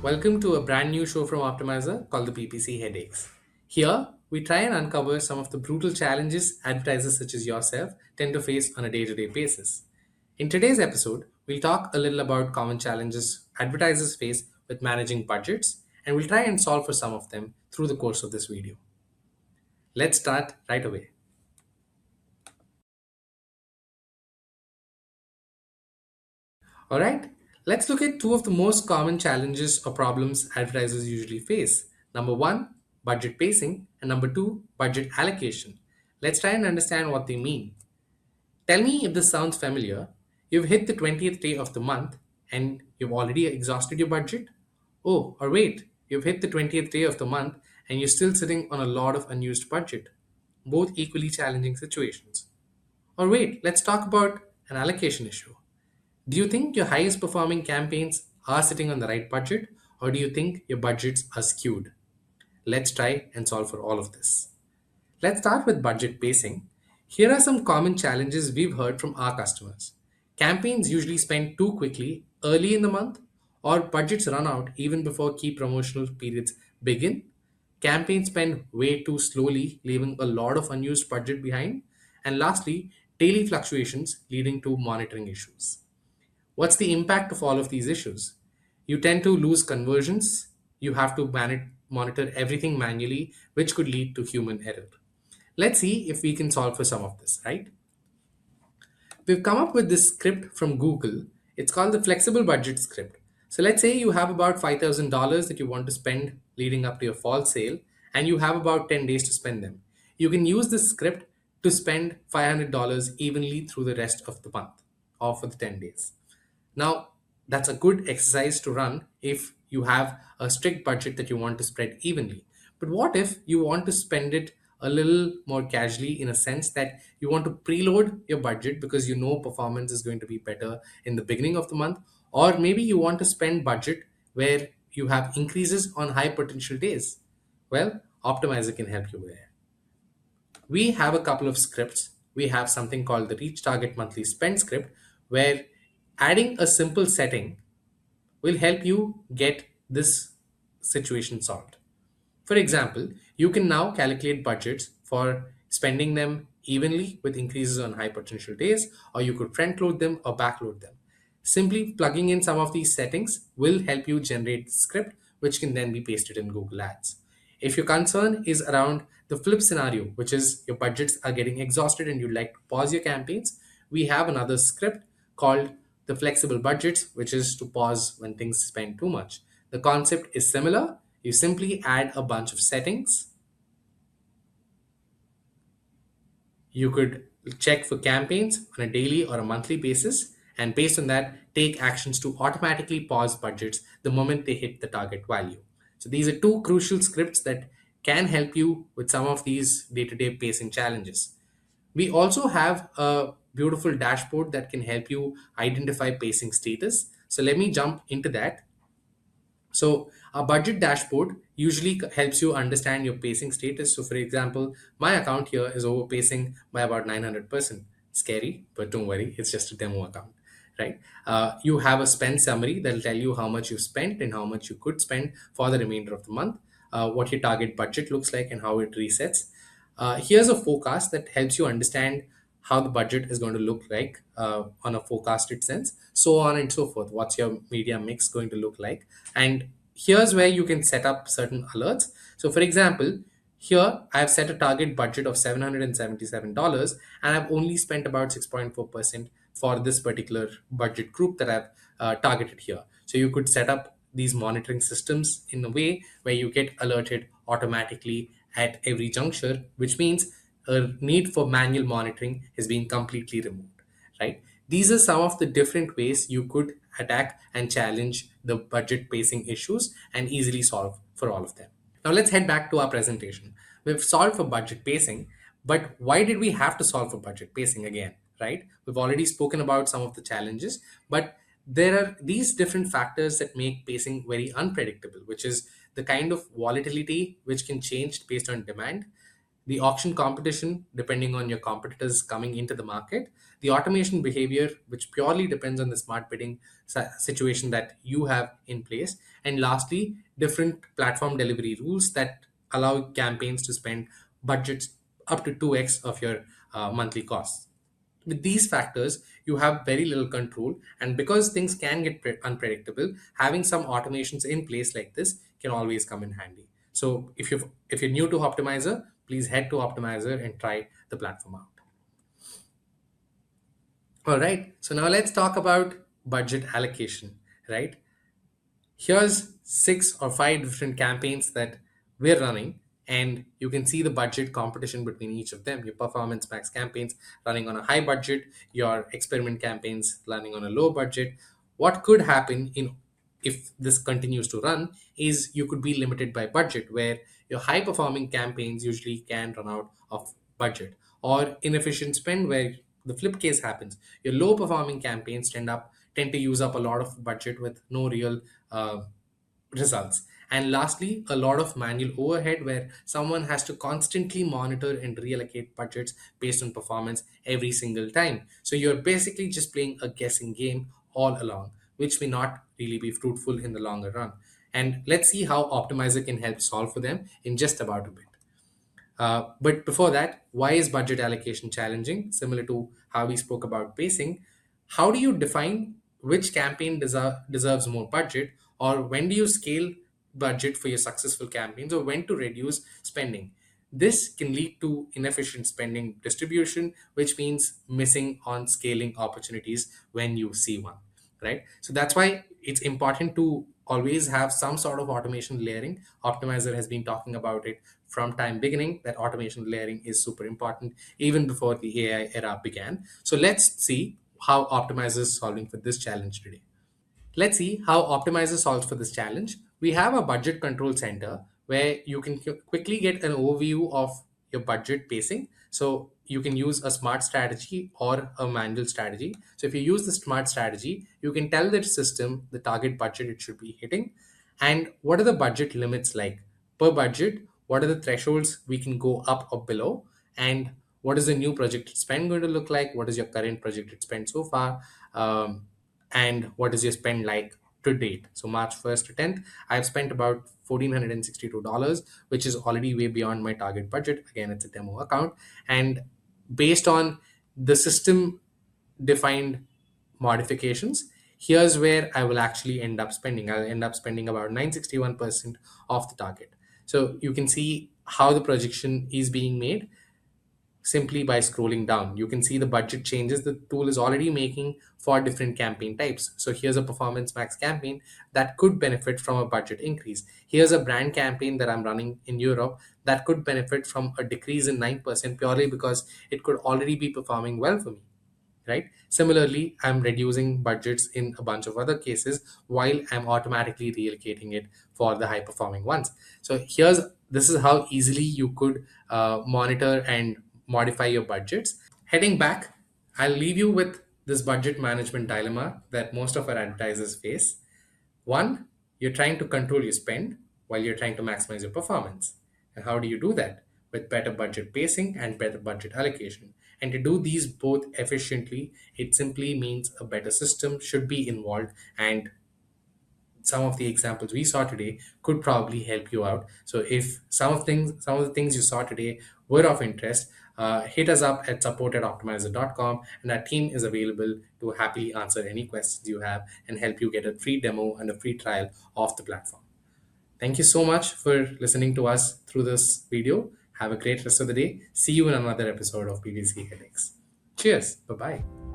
Welcome to a brand new show from Optmyzr called the PPC Headaches. Here, we try and uncover some of the brutal challenges advertisers such as yourself tend to face on a day to day basis. In today's episode, we'll talk a little about common challenges advertisers face with managing budgets, and we'll try and solve for some of them through the course of this video. Let's start right away. All right, let's look at two of the most common challenges or problems advertisers usually face. Number one, budget pacing, and number two, budget allocation. Let's try and understand what they mean. Tell me if this sounds familiar. You've hit the 20th day of the month and you've already exhausted your budget? Oh, or wait, you've hit the 20th day of the month and you're still sitting on a lot of unused budget. Both equally challenging situations. Or wait, let's talk about an allocation issue. Do you think your highest performing campaigns are sitting on the right budget, or do you think your budgets are skewed? Let's try and solve for all of this. Let's start with budget pacing. Here are some common challenges we've heard from our customers. Campaigns usually spend too quickly early in the month, or budgets run out even before key promotional periods begin. Campaigns spend way too slowly, leaving a lot of unused budget behind. And lastly, daily fluctuations leading to monitoring issues. What's the impact of all of these issues? You tend to lose conversions. You have to monitor everything manually, which could lead to human error. Let's see if we can solve for some of this, right? We've come up with this script from Google. It's called the flexible budget script. So let's say you have about $5,000 that you want to spend leading up to your fall sale, and you have about 10 days to spend them. You can use this script to spend $500 evenly through the rest of the month or for the 10 days. Now, that's a good exercise to run if you have a strict budget that you want to spread evenly. But what if you want to spend it a little more casually, in a sense that you want to preload your budget because you know performance is going to be better in the beginning of the month? Or maybe you want to spend budget where you have increases on high potential days. Well, Optmyzr can help you there. We have a couple of scripts. We have something called the reach target monthly spend script, where adding a simple setting will help you get this situation solved. For example, you can now calculate budgets for spending them evenly with increases on high potential days, or you could front load them or backload them. Simply plugging in some of these settings will help you generate the script, which can then be pasted in Google Ads. If your concern is around the flip scenario, which is your budgets are getting exhausted and you'd like to pause your campaigns, we have another script called the flexible budgets, which is to pause when things spend too much. The concept is similar. You simply add a bunch of settings. You could check for campaigns on a daily or a monthly basis, and based on that, take actions to automatically pause budgets the moment they hit the target value. So these are two crucial scripts that can help you with some of these day-to-day pacing challenges. We also have a beautiful dashboard that can help you identify pacing status. So let me jump into that. So a budget dashboard usually helps you understand your pacing status. So for example, my account here is overpacing by about 900%. Scary, but don't worry, it's just a demo account, right? You have a spend summary that'll tell you how much you spent and how much you could spend for the remainder of the month, what your target budget looks like and how it resets. Here's a forecast that helps you understand how the budget is going to look like on a forecasted sense, so on and so forth. What's your media mix going to look like? And here's where you can set up certain alerts. So, for example, here I've set a target budget of $777 and I've only spent about 6.4% for this particular budget group that I've targeted here. So, you could set up these monitoring systems in a way where you get alerted automatically at every juncture, which means a need for manual monitoring is being completely removed, right? These are some of the different ways you could attack and challenge the budget pacing issues and easily solve for all of them. Now let's head back to our presentation. We've solved for budget pacing, but why did we have to solve for budget pacing again, right? We've already spoken about some of the challenges, but there are these different factors that make pacing very unpredictable, which is the kind of volatility which can change based on demand, the auction competition, depending on your competitors coming into the market, the automation behavior, which purely depends on the smart bidding situation that you have in place, and lastly, different platform delivery rules that allow campaigns to spend budgets up to 2x of your monthly costs. With these factors, you have very little control, and because things can get unpredictable, having some automations in place like this can always come in handy. So if you're new to Optmyzr, please head to Optmyzr and try the platform out. All right, so now let's talk about budget allocation, right? Here's 6 or 5 different campaigns that we're running, and you can see the budget competition between each of them. Your performance max campaigns running on a high budget, your experiment campaigns running on a low budget. What could happen in if this continues to run is you could be limited by budget, where your high performing campaigns usually can run out of budget, or inefficient spend, where the flip case happens. Your low performing campaigns tend to use up a lot of budget with no real uh, results. And lastly, a lot of manual overhead, where someone has to constantly monitor and reallocate budgets based on performance every single time. So you're basically just playing a guessing game all along, which may not really be fruitful in the longer run. And let's see how Optmyzr can help solve for them in just about a bit. But before that, why is budget allocation challenging? Similar to how we spoke about pacing, how do you define which campaign deserves more budget, or when do you scale budget for your successful campaigns, or when to reduce spending? This can lead to inefficient spending distribution, which means missing on scaling opportunities when you see one, right? So that's why it's important to always have some sort of automation layering. Optmyzr has been talking about it from time beginning, that automation layering is super important even before the AI era began. So let's see how Optmyzr is solving for this challenge today. Let's see how Optmyzr solves for this challenge. We have a budget control center where you can quickly get an overview of your budget pacing. So you can use a smart strategy or a manual strategy. So if you use the smart strategy, you can tell the system the target budget it should be hitting, and what are the budget limits like per budget, what are the thresholds we can go up or below, and what is the new projected spend going to look like, what is your current projected spend so far, and what is your spend like to date. So March 1st to 10th, I've spent about $1,462, which is already way beyond my target budget. Again, it's a demo account. And based on the system defined modifications, here's where I will actually end up spending. I'll end up spending about 961% of the target. So you can see how the projection is being made simply by scrolling down. You can see the budget changes the tool is already making for different campaign types. So here's a performance max campaign that could benefit from a budget increase. Here's a brand campaign that I'm running in Europe that could benefit from a decrease in 9% purely because it could already be performing well for me, right? Similarly, I'm reducing budgets in a bunch of other cases while I'm automatically reallocating it for the high performing ones. So this is how easily you could monitor and modify your budgets. Heading back, I'll leave you with this budget management dilemma that most of our advertisers face. One, you're trying to control your spend while you're trying to maximize your performance. And how do you do that? With better budget pacing and better budget allocation. And to do these both efficiently, it simply means a better system should be involved, and some of the examples we saw today could probably help you out. So if some of the things you saw today were of interest, hit us up at support@optmyzr.com, and our team is available to happily answer any questions you have and help you get a free demo and a free trial of the platform. Thank you so much for listening to us through this video. Have a great rest of the day. See you in another episode of PPC Headaches. Cheers. Bye bye.